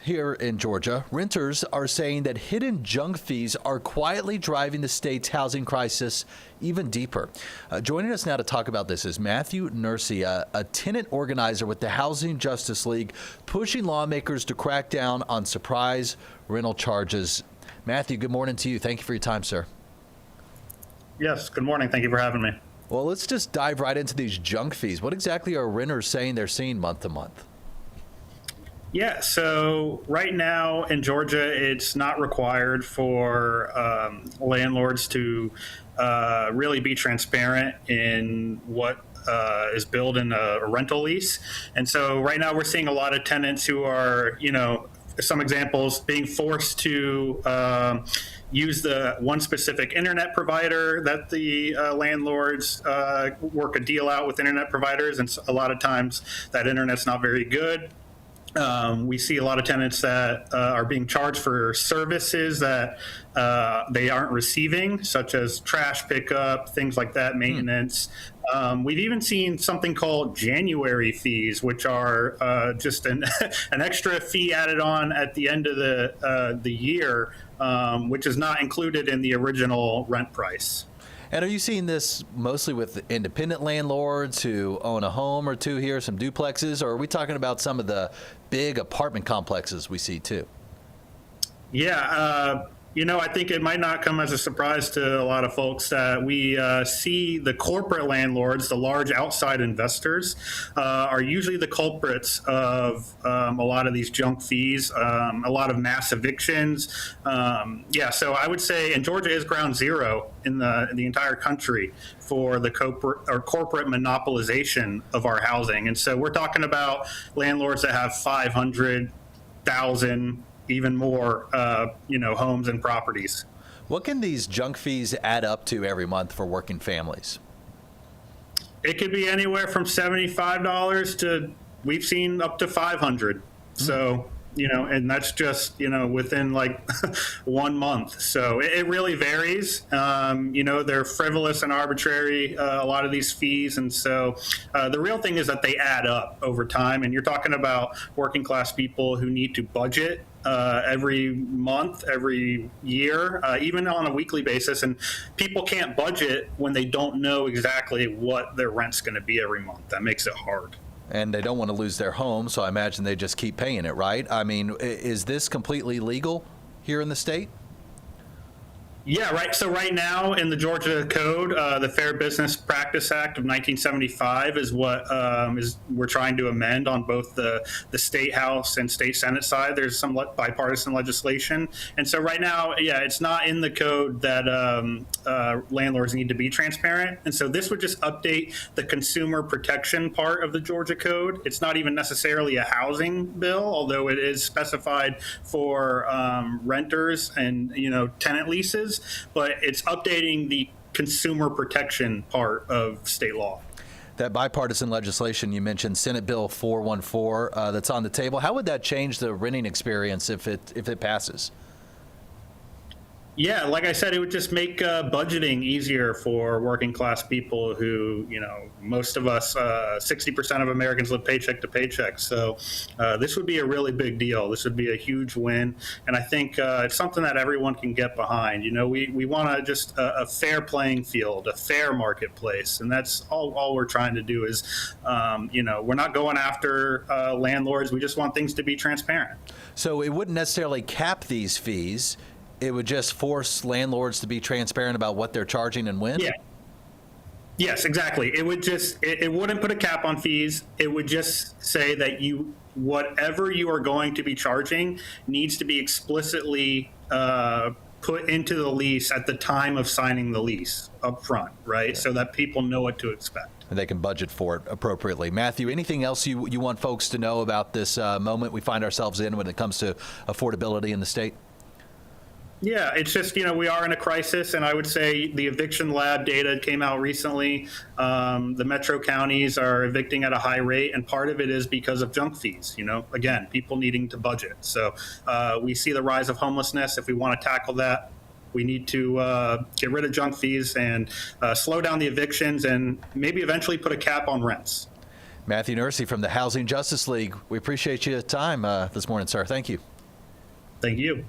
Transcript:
Here in Georgia, renters are saying that hidden junk fees are quietly driving the state's housing crisis even deeper. Joining us now to talk about this is Matthew Nursey, a tenant organizer with the Housing Justice League, pushing lawmakers to crack down on surprise rental charges. Matthew, good morning to you. Thank you for your time, sir. Yes, good morning. Thank you for having me. Well, let's just dive right into these junk fees. What exactly are renters saying they're seeing month to month? Yeah, so right now in Georgia, it's not required for landlords to really be transparent in what is billed in a rental lease. And so right now we're seeing a lot of tenants who are, some examples, being forced to use the one specific internet provider that the landlords work a deal out with internet providers. And a lot of times that internet's not very good. We see a lot of tenants that are being charged for services that they aren't receiving, such as trash pickup, things like that, maintenance. We've even seen something called January fees, which are just an extra fee added on at the end of the year, which is not included in the original rent price. And are you seeing this mostly with independent landlords who own a home or two here, some duplexes, or are we talking about some of the big apartment complexes we see too? Yeah, I think it might not come as a surprise to a lot of folks that we see the corporate landlords, the large outside investors, are usually the culprits of a lot of these junk fees, a lot of mass evictions. So I would say, and Georgia is ground zero in the entire country for the corporate monopolization of our housing. And so we're talking about landlords that have 500,000 even more, homes and properties. What can these junk fees add up to every month for working families? It could be anywhere from $75 to, we've seen up to $500. So, and that's just, within like 1 month. So it really varies. They're frivolous and arbitrary, a lot of these fees. And so the real thing is that they add up over time. And you're talking about working class people who need to budget every month, every year, even on a weekly basis. And people can't budget when they don't know exactly what their rent's going to be every month. That makes it hard. And they don't want to lose their home, so I imagine they just keep paying it, right? I mean, is this completely legal here in the state? Yeah, right. So right now in the Georgia Code, the Fair Business Practice Act of 1975 is what we're trying to amend on both the state house and state senate side. There's some bipartisan legislation, and so right now, it's not in the code that landlords need to be transparent. And so this would just update the consumer protection part of the Georgia Code. It's not even necessarily a housing bill, although it is specified for renters and tenant leases. But it's updating the consumer protection part of state law. That bipartisan legislation you mentioned, Senate Bill 414, that's on the table. How would that change the renting experience if it passes? Yeah, like I said, it would just make budgeting easier for working class people who, most of us, 60% of Americans live paycheck to paycheck. So this would be a really big deal. This would be a huge win. And I think it's something that everyone can get behind. We want to just a fair playing field, a fair marketplace. And that's all we're trying to do is, we're not going after landlords. We just want things to be transparent. So it wouldn't necessarily cap these fees. It would just force landlords to be transparent about what they're charging and when? Yeah. Yes, exactly. It would just, it wouldn't put a cap on fees. It would just say that whatever you are going to be charging needs to be explicitly put into the lease at the time of signing the lease up front, right? Okay. So that people know what to expect. And they can budget for it appropriately. Matthew, anything else you want folks to know about this moment we find ourselves in when it comes to affordability in the state? Yeah, it's just, we are in a crisis, and I would say the eviction lab data came out recently. The metro counties are evicting at a high rate, and part of it is because of junk fees, again, people needing to budget. So we see the rise of homelessness. If we want to tackle that, we need to get rid of junk fees and slow down the evictions and maybe eventually put a cap on rents. Matthew Nursey from the Housing Justice League, we appreciate your time this morning, sir. Thank you. Thank you.